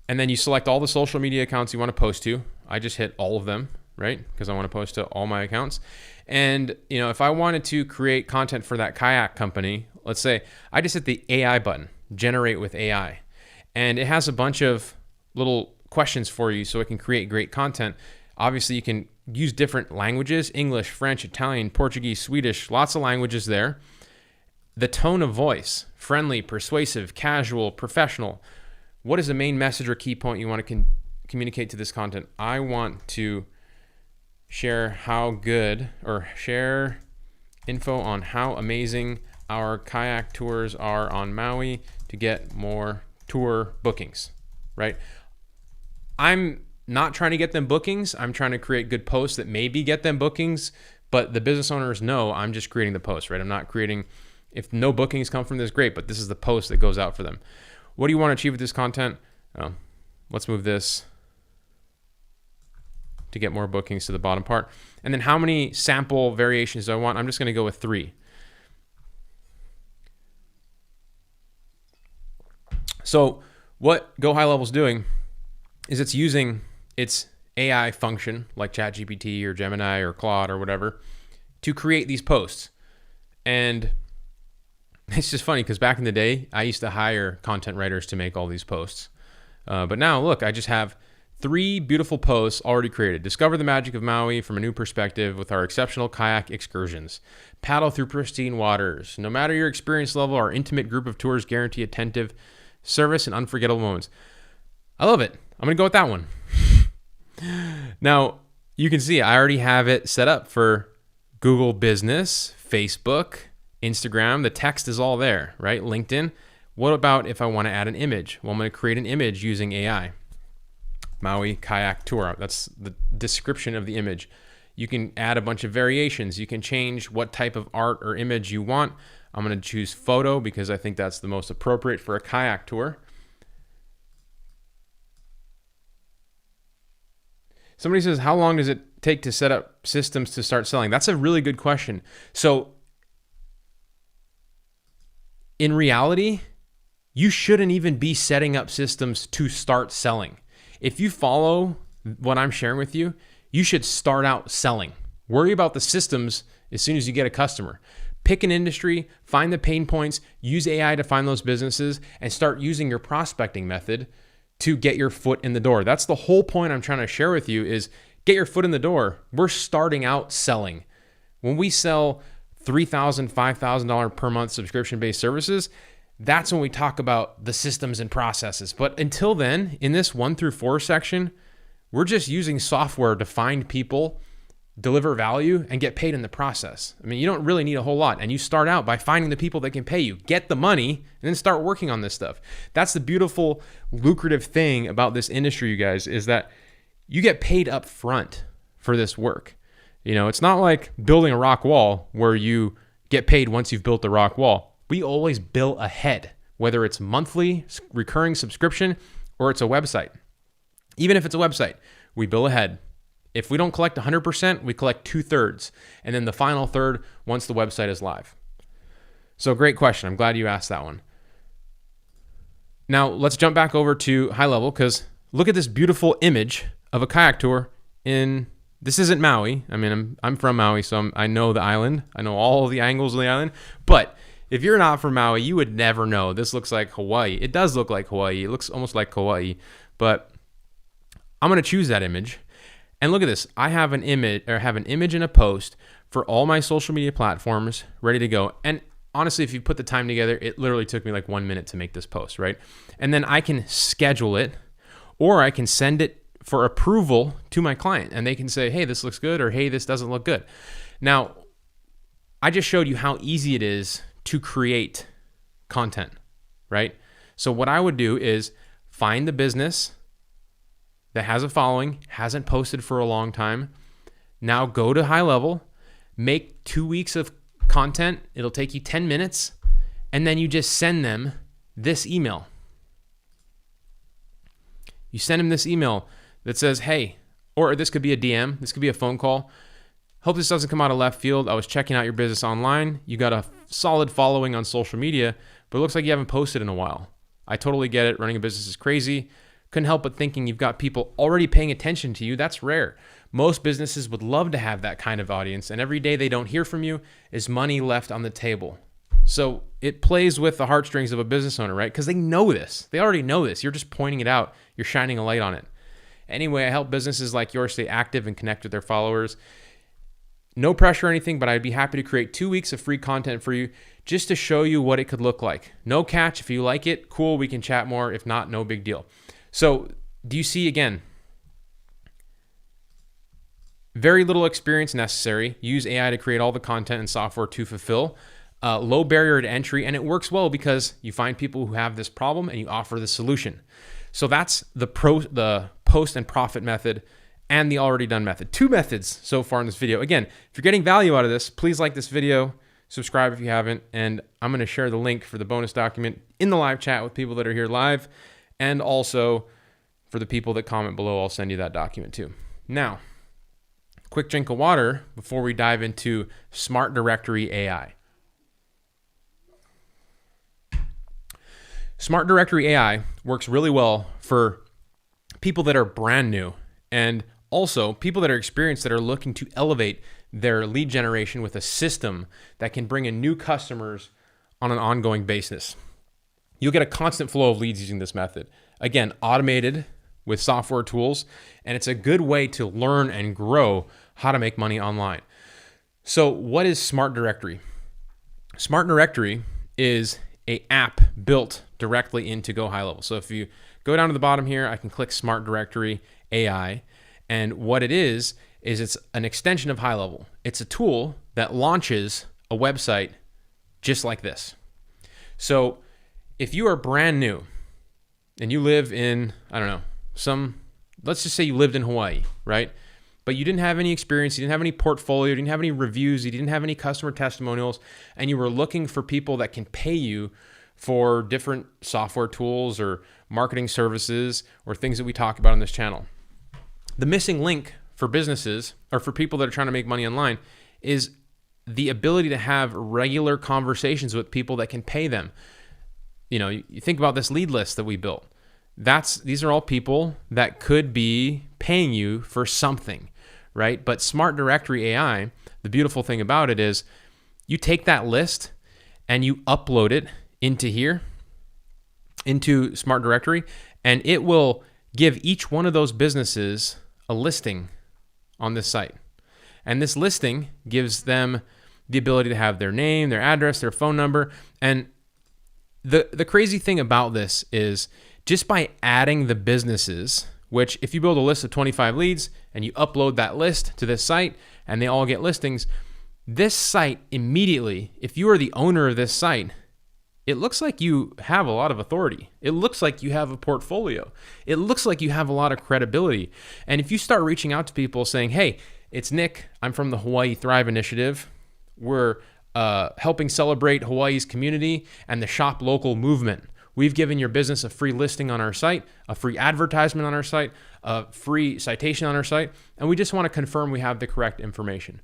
and then you select all the social media accounts you want to post to. I just hit all of them, right? Because I want to post to all my accounts. And, if I wanted to create content for that kayak company, let's say I just hit the AI button, generate with AI. And it has a bunch of little questions for you so it can create great content. Obviously, you can use different languages, English, French, Italian, Portuguese, Swedish, lots of languages there. The tone of voice, friendly, persuasive, casual, professional. What is the main message or key point you want to communicate to this content? I want to share info on how amazing our kayak tours are on Maui to get more tour bookings, right? I'm not trying to get them bookings. I'm trying to create good posts that maybe get them bookings, but the business owners know I'm just creating the post, right? I'm not creating, if no bookings come from this, great, but this is the post that goes out for them. What do you want to achieve with this content? Let's move this to get more bookings to the bottom part. And then how many sample variations do I want? I'm just going to go with 3. So what Go High Level is doing is it's using its AI function like ChatGPT or Gemini or Claude or whatever to create these posts. And it's just funny because back in the day, I used to hire content writers to make all these posts. But now look, I just have 3 beautiful posts already created. Discover the magic of Maui from a new perspective with our exceptional kayak excursions. Paddle through pristine waters. No matter your experience level, our intimate group of tours guarantee attentive service and unforgettable moments. I love it. I'm going to go with that one. Now, you can see I already have it set up for Google Business, Facebook, Instagram. The text is all there, right? LinkedIn. What about if I want to add an image? Well, I'm going to create an image using AI. Maui kayak tour. That's the description of the image. You can add a bunch of variations. You can change what type of art or image you want. I'm going to choose photo because I think that's the most appropriate for a kayak tour. Somebody says, how long does it take to set up systems to start selling? That's a really good question. So in reality, you shouldn't even be setting up systems to start selling. If you follow what I'm sharing with you, you should start out selling. Worry about the systems as soon as you get a customer. Pick an industry, find the pain points, use AI to find those businesses, and start using your prospecting method to get your foot in the door. That's the whole point I'm trying to share with you is get your foot in the door. We're starting out selling. When we sell $3,000, $5,000 per month subscription-based services, that's when we talk about the systems and processes. But until then, in this 1 through 4 section, we're just using software to find people, deliver value, and get paid in the process. I mean, you don't really need a whole lot. And you start out by finding the people that can pay you, get the money, and then start working on this stuff. That's the beautiful, lucrative thing about this industry, you guys, is that you get paid up front for this work. You know, it's not like building a rock wall where you get paid once you've built the rock wall. We always bill ahead, whether it's monthly recurring subscription or it's a website. Even if it's a website, we bill ahead. If we don't collect 100%, we collect 2/3, and then the final third once the website is live. So great question. I'm glad you asked that one. Now let's jump back over to high level, because look at this beautiful image of a kayak tour this isn't Maui. I mean, I'm from Maui, so I know the island. I know all the angles of the island, but if you're not from Maui, you would never know. This looks like Hawaii. It does look like Hawaii. It looks almost like Hawaii, but I'm going to choose that image. And look at this. I have an image and a post for all my social media platforms ready to go. And honestly, if you put the time together, it literally took me like 1 minute to make this post, right? And then I can schedule it, or I can send it for approval to my client, and they can say, hey, this looks good, or hey, this doesn't look good. Now, I just showed you how easy it is to create content, right? So what I would do is find the business that has a following, hasn't posted for a long time. Now go to high level, make 2 weeks of content. It'll take you 10 minutes, and then you just send them this email. You send them this email that says, hey, or this could be a DM, this could be a phone call. Hope this doesn't come out of left field. I was checking out your business online. You got a solid following on social media, but it looks like you haven't posted in a while. I totally get it. Running a business is crazy. Couldn't help but thinking you've got people already paying attention to you. That's rare. Most businesses would love to have that kind of audience, and every day they don't hear from you is money left on the table. So it plays with the heartstrings of a business owner, right? Because they know this. They already know this. You're just pointing it out. You're shining a light on it. Anyway, I help businesses like yours stay active and connect with their followers. No pressure or anything, but I'd be happy to create 2 weeks of free content for you just to show you what it could look like. No catch. If you like it, cool, we can chat more. If not, no big deal. So do you see, again, very little experience necessary. Use AI to create all the content and software to fulfill. Low barrier to entry, and it works well because you find people who have this problem and you offer the solution. So that's the post and profit method and the already done method. 2 methods so far in this video. Again, if you're getting value out of this, please like this video, subscribe if you haven't, and I'm going to share the link for the bonus document in the live chat with people that are here live, and also for the people that comment below, I'll send you that document too. Now, quick drink of water before we dive into Smart Directory AI. Smart Directory AI works really well for people that are brand new, and also people that are experienced that are looking to elevate their lead generation with a system that can bring in new customers on an ongoing basis. You'll get a constant flow of leads using this method. Again, automated with software tools, and it's a good way to learn and grow how to make money online. So what is Smart Directory? Smart Directory is an app built directly into Go High Level. So if you go down to the bottom here, I can click Smart Directory AI. And what it is it's an extension of High Level. It's a tool that launches a website just like this. So if you are brand new and you live in, I don't know, let's just say you lived in Hawaii, right? But you didn't have any experience, you didn't have any portfolio, you didn't have any reviews, you didn't have any customer testimonials, and you were looking for people that can pay you for different software tools or marketing services or things that we talk about on this channel. The missing link for businesses or for people that are trying to make money online is the ability to have regular conversations with people that can pay them. You know, you think about this lead list that we built. These are all people that could be paying you for something, right? But Smart Directory AI, the beautiful thing about it is You take that list and you upload it into here, into Smart Directory, and it will give each one of those businesses a listing on this site. And this listing gives them the ability to have their name, their address, their phone number. And the crazy thing about this is just by adding the businesses, which if you build a list of 25 leads and you upload that list to this site and they all get listings, this site immediately, if you are the owner of this site, it looks like you have a lot of authority. It looks like you have a portfolio. It looks like you have a lot of credibility. And if you start reaching out to people saying, hey, it's Nick, I'm from the Hawaii Thrive Initiative. We're helping celebrate Hawaii's community and the Shop Local movement. We've given your business a free listing on our site, a free advertisement on our site, a free citation on our site, and we just want to confirm we have the correct information.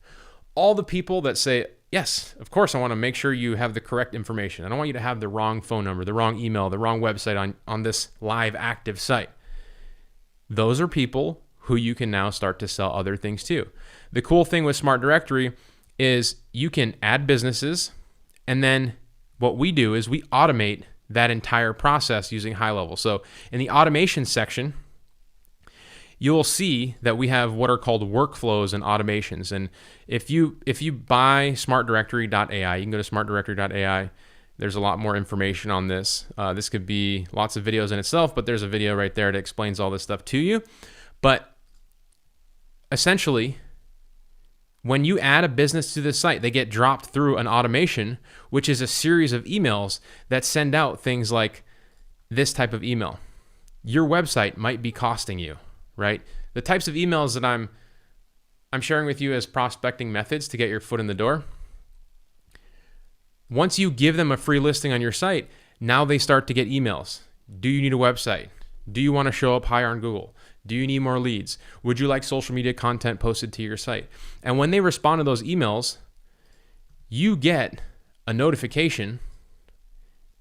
All the people that say, yes, of course, I want to make sure you have the correct information. I don't want you to have the wrong phone number, the wrong email, the wrong website on this live active site. Those are people who you can now start to sell other things to. The cool thing with Smart Directory is you can add businesses, and then what we do is we automate that entire process using high level. So in the automation section, you'll see that we have what are called workflows and automations. And if you buy smartdirectory.ai, you can go to smartdirectory.ai. There's a lot more information on this. This could be lots of videos in itself, but there's a video right there that explains all this stuff to you. But essentially, when you add a business to this site, they get dropped through an automation, which is a series of emails that send out things like this type of email. Your website might be costing you, right? The types of emails that I'm sharing with you as prospecting methods to get your foot in the door. Once you give them a free listing on your site, now they start to get emails. Do you need a website? Do you want to show up higher on Google? Do you need more leads? Would you like social media content posted to your site? And when they respond to those emails, you get a notification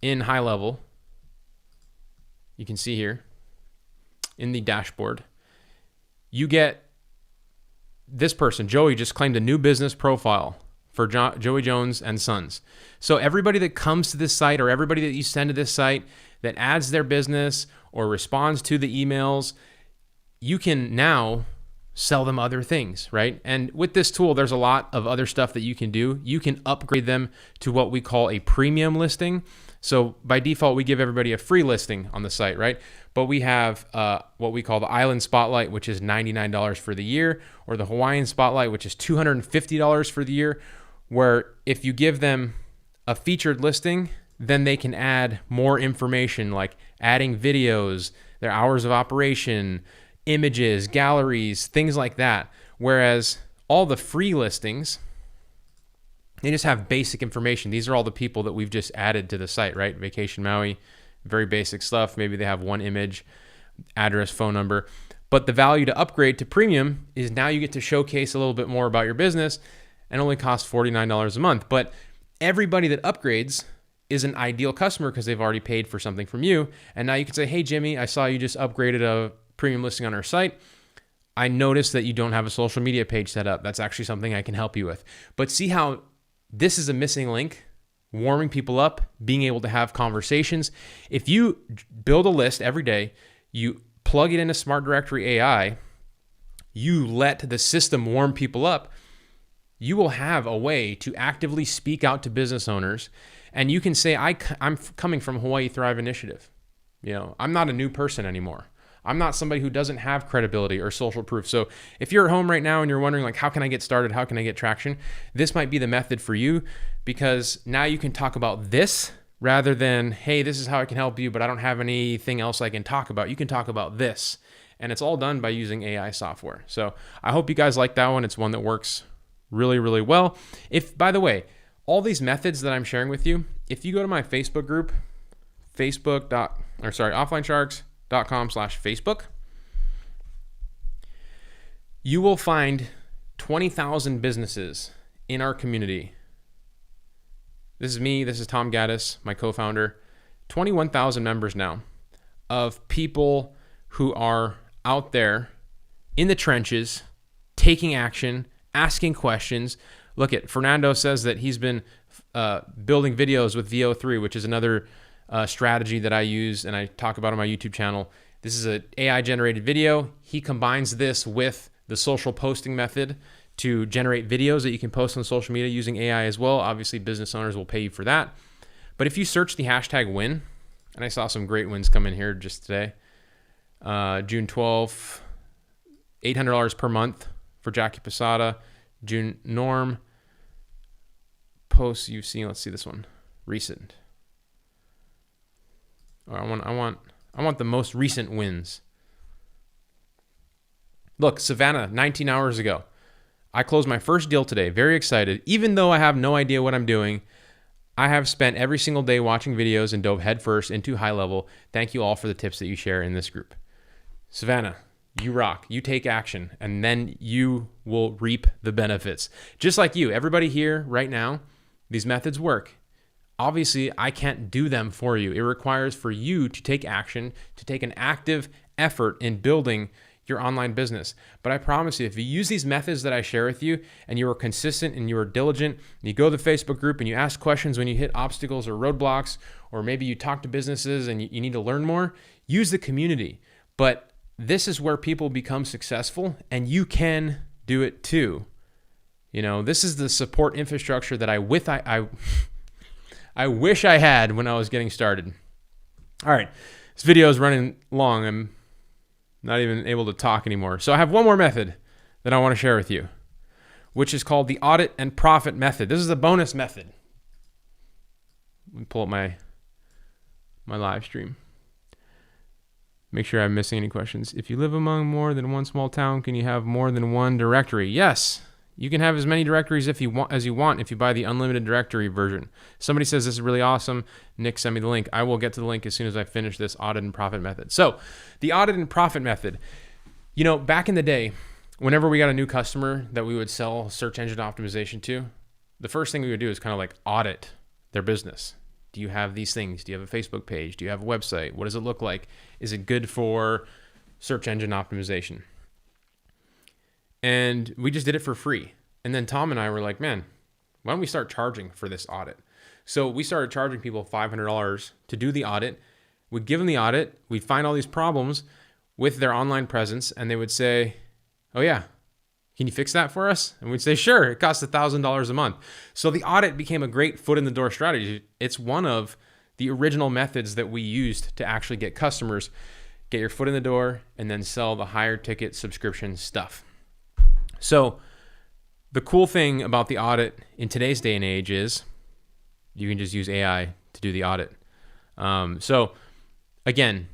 in high level. You can see here in the dashboard. You get this person, Joey, just claimed a new business profile for Joey Jones and Sons. So everybody that comes to this site or everybody that you send to this site that adds their business or responds to the emails, you can now sell them other things, right? And with this tool, there's a lot of other stuff that you can do. You can upgrade them to what we call a premium listing. So by default, we give everybody a free listing on the site, right? But we have what we call the Island Spotlight, which is $99 for the year, or the Hawaiian Spotlight, which is $250 for the year, where if you give them a featured listing, then they can add more information like adding videos, their hours of operation, images, galleries, things like that. Whereas all the free listings, they just have basic information. These are all the people that we've just added to the site, right? Vacation Maui, very basic stuff. Maybe they have one image, address, phone number. But the value to upgrade to premium is now you get to showcase a little bit more about your business and only costs $49 a month. But everybody that upgrades is an ideal customer because they've already paid for something from you. And now you can say, hey, Jimmy, I saw you just upgraded a premium listing on our site. I noticed that you don't have a social media page set up. That's actually something I can help you with. But see how this is a missing link, warming people up, being able to have conversations. If you build a list every day, you plug it into Smart Directory AI, you let the system warm people up, you will have a way to actively speak out to business owners. And you can say, I'm coming from Hawaii Thrive Initiative. You know, I'm not a new person anymore. I'm not somebody who doesn't have credibility or social proof. So if you're at home right now and you're wondering, like, how can I get started? How can I get traction? This might be the method for you, because now you can talk about this rather than, hey, this is how I can help you, but I don't have anything else I can talk about. You can talk about this, and it's all done by using AI software. So I hope you guys like that one. It's one that works really, really well. If, by the way, all these methods that I'm sharing with you, if you go to my Facebook group, offlinesharks.com/Facebook, you will find 20,000 businesses in our community. This is me. This is Tom Gaddis, my co-founder. 21,000 members now of people who are out there in the trenches, taking action, asking questions, Look at Fernando says that he's been building videos with VO3, which is another strategy that I use and I talk about on my YouTube channel. This is an AI generated video. He combines this with the social posting method to generate videos that you can post on social media using AI as well. Obviously, business owners will pay you for that. But if you search the hashtag win, and I saw some great wins come in here just today. June 12th, $800 per month for Jackie Posada. June Norm. Posts you've seen. Let's see this one. Recent. Oh, I want the most recent wins. Look, Savannah, 19 hours ago. I closed my first deal today. Very excited. Even though I have no idea what I'm doing, I have spent every single day watching videos and dove headfirst into high level. Thank you all for the tips that you share in this group. Savannah, you rock. You take action, and then you will reap the benefits. Just like you, everybody here right now, these methods work. Obviously, I can't do them for you. It requires for you to take action, to take an active effort in building your online business. But I promise you, if you use these methods that I share with you and you are consistent and you are diligent, and you go to the Facebook group and you ask questions when you hit obstacles or roadblocks, or maybe you talk to businesses and you need to learn more, use the community. But this is where people become successful, and you can do it too. You know, this is the support infrastructure that I wish I had when I was getting started. All right, this video is running long. I'm not even able to talk anymore. So I have one more method that I want to share with you, which is called the audit and profit method. This is a bonus method. Let me pull up my live stream. Make sure I'm missing any questions. If you live among more than one small town, can you have more than one directory? Yes. You can have as many directories as you want if you buy the unlimited directory version. Somebody says this is really awesome. Nick, send me the link. I will get to the link as soon as I finish this audit and profit method. So the audit and profit method, you know, back in the day, whenever we got a new customer that we would sell search engine optimization to, the first thing we would do is kind of like audit their business. Do you have these things? Do you have a Facebook page? Do you have a website? What does it look like? Is it good for search engine optimization? And we just did it for free. And then Tom and I were like, man, why don't we start charging for this audit? So we started charging people $500 to do the audit. We'd give them the audit. We'd find all these problems with their online presence. And they would say, oh yeah, can you fix that for us? And we'd say, sure, it costs $1,000 a month. So the audit became a great foot in the door strategy. It's one of the original methods that we used to actually get customers, get your foot in the door, and then sell the higher ticket subscription stuff. So the cool thing about the audit in today's day and age is you can just use AI to do the audit. So again,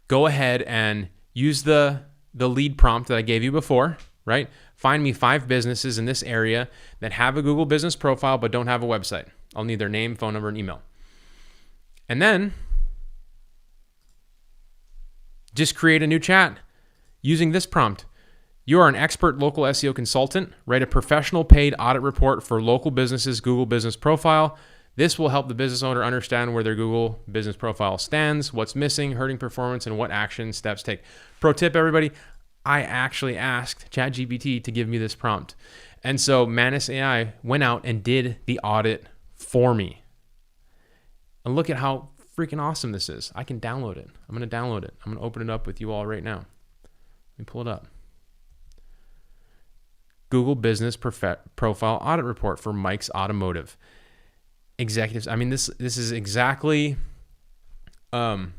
go ahead and use the lead prompt that I gave you before, right? Find me 5 businesses in this area that have a Google business profile but don't have a website. I'll need their name, phone number, and email. And then just create a new chat using this prompt. You are an expert local SEO consultant. Write a professional paid audit report for local businesses' Google business profile. This will help the business owner understand where their Google business profile stands, what's missing, hurting performance, and what action steps take. Pro tip, everybody, I actually asked ChatGPT to give me this prompt. And so Manus AI went out and did the audit for me. And look at how freaking awesome this is. I can download it. I'm going to download it. I'm going to open it up with you all right now. Let me pull it up. Google Business Profile Audit Report for Mike's Automotive Executives. I mean, this is exactly the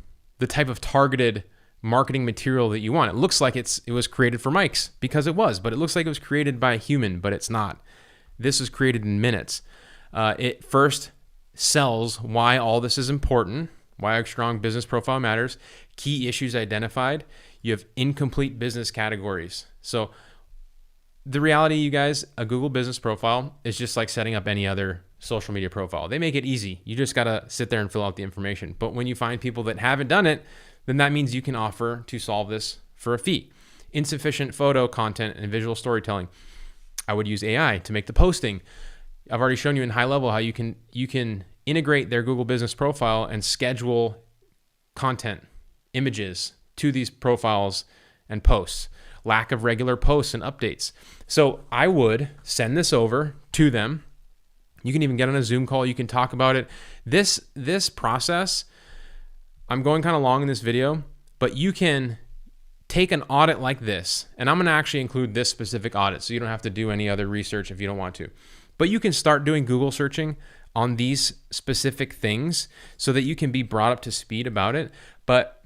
type of targeted marketing material that you want. It looks like it was created for Mike's because it was, but it looks like it was created by a human, but it's not. This was created in minutes. It first sells why all this is important, why a strong business profile matters, key issues identified. You have incomplete business categories. So the reality, you guys, a Google business profile is just like setting up any other social media profile. They make it easy. You just got to sit there and fill out the information. But when you find people that haven't done it, then that means you can offer to solve this for a fee. Insufficient photo content and visual storytelling. I would use AI to make the posting. I've already shown you in high level how you can integrate their Google business profile and schedule content, images to these profiles and posts. Lack of regular posts and updates. So I would send this over to them. You can even get on a Zoom call. You can talk about it. This process, I'm going kind of long in this video, but you can take an audit like this, and I'm going to actually include this specific audit, so you don't have to do any other research if you don't want to. But you can start doing Google searching on these specific things so that you can be brought up to speed about it, but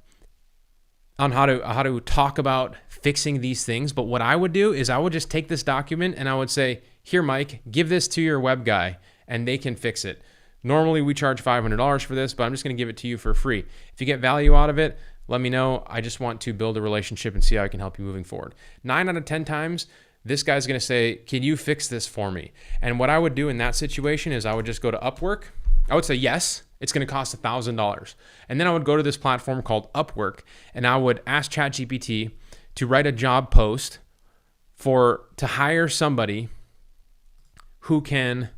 on how to talk about fixing these things. But what I would do is I would just take this document and I would say, here, Mike, give this to your web guy and they can fix it. Normally we charge $500 for this, but I'm just going to give it to you for free. If you get value out of it, let me know. I just want to build a relationship and see how I can help you moving forward. 9 out of 10 times, this guy's going to say, can you fix this for me? And what I would do in that situation is I would just go to Upwork. I would say, yes, it's going to cost $1,000. And then I would go to this platform called Upwork and I would ask ChatGPT to write a job post to hire somebody who can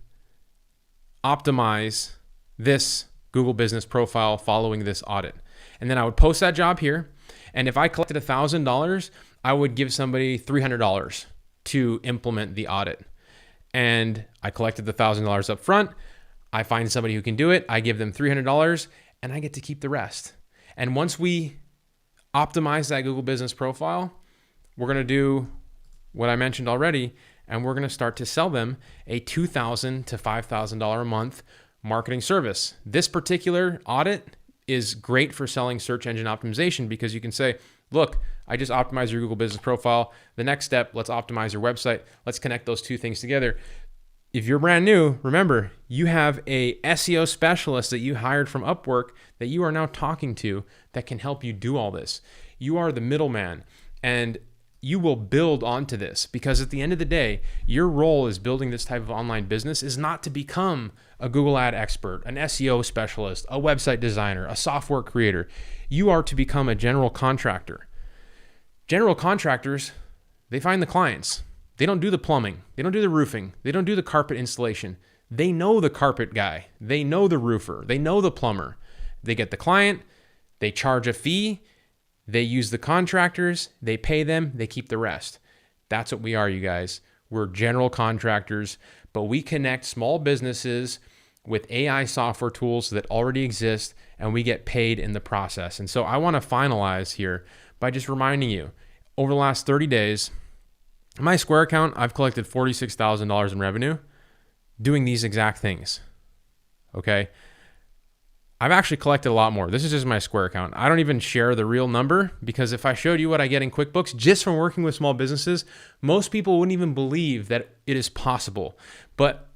optimize this Google business profile following this audit. And then I would post that job here. And if I collected $1,000, I would give somebody $300 to implement the audit. And I collected the $1,000 up front. I find somebody who can do it. I give them $300 and I get to keep the rest. And once we optimize that Google business profile, we're going to do what I mentioned already, and we're going to start to sell them a $2,000 to $5,000 a month marketing service. This particular audit is great for selling search engine optimization because you can say, look, I just optimized your Google business profile. The next step, let's optimize your website. Let's connect those two things together. If you're brand new, remember, you have a SEO specialist that you hired from Upwork that you are now talking to that can help you do all this. You are the middleman, and you will build onto this because at the end of the day, your role as building this type of online business is not to become a Google ad expert, an SEO specialist, a website designer, a software creator. You are to become a general contractor. General contractors, they find the clients. They don't do the plumbing. They don't do the roofing. They don't do the carpet installation. They know the carpet guy. They know the roofer. They know the plumber. They get the client. They charge a fee. They use the contractors. They pay them. They keep the rest. That's what we are, you guys. We're general contractors, but we connect small businesses with AI software tools that already exist, and we get paid in the process. And so I want to finalize here by just reminding you, over the last 30 days, in my Square account, I've collected $46,000 in revenue doing these exact things, okay? I've actually collected a lot more. This is just my Square account. I don't even share the real number because if I showed you what I get in QuickBooks just from working with small businesses, most people wouldn't even believe that it is possible. But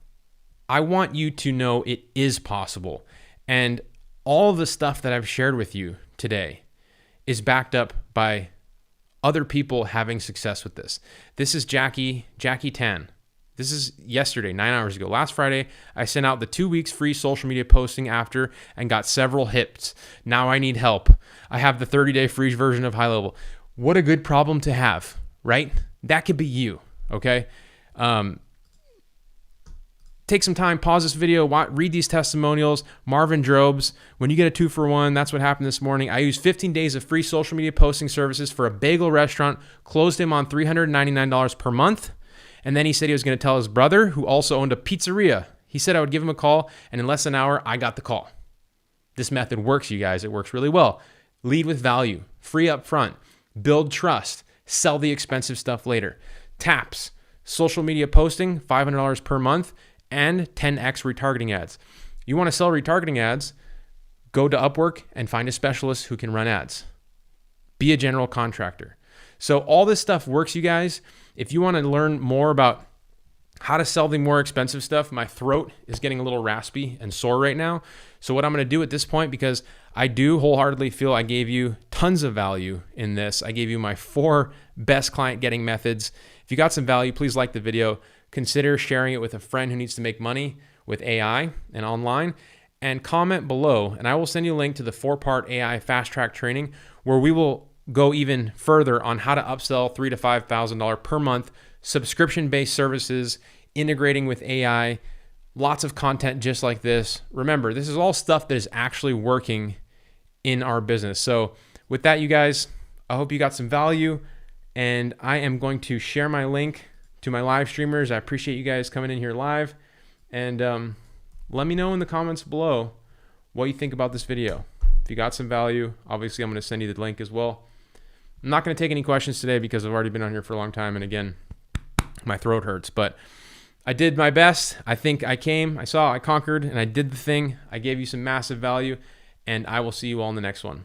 I want you to know it is possible. And all of the stuff that I've shared with you today is backed up by other people having success with this. This is Jackie Tan. This is yesterday, 9 hours ago. Last Friday, I sent out the 2 weeks free social media posting after and got several hits. Now I need help. I have the 30-day free version of High Level. What a good problem to have, right? That could be you, okay? Take some time, pause this video, read these testimonials. Marvin Drobes, when you get a 2-for-1, that's what happened this morning. I used 15 days of free social media posting services for a bagel restaurant, closed him on $399 per month. And then he said he was going to tell his brother, who also owned a pizzeria. He said I would give him a call, and in less than an hour, I got the call. This method works, you guys. It works really well. Lead with value, free up front, build trust, sell the expensive stuff later. TAPS, social media posting, $500 per month, and 10x retargeting ads. You want to sell retargeting ads, go to Upwork and find a specialist who can run ads. Be a general contractor. So all this stuff works, you guys. If you want to learn more about how to sell the more expensive stuff, my throat is getting a little raspy and sore right now. So what I'm going to do at this point, because I do wholeheartedly feel I gave you tons of value in this. I gave you my 4 best client getting methods. If you got some value, please like the video. Consider sharing it with a friend who needs to make money with AI and online, and comment below, and I will send you a link to the 4-part AI fast track training where we will go even further on how to upsell $3,000 to $5,000 per month, subscription-based services, integrating with AI, lots of content just like this. Remember, this is all stuff that is actually working in our business. So with that, you guys, I hope you got some value, and I am going to share my link To my live streamers, I appreciate you guys coming in here live. And let me know in the comments below what you think about this video. If you got some value, obviously I'm going to send you the link as well. I'm not going to take any questions today because I've already been on here for a long time. And again, my throat hurts. But I did my best. I think I conquered, and I did the thing. I gave you some massive value. And I will see you all in the next one.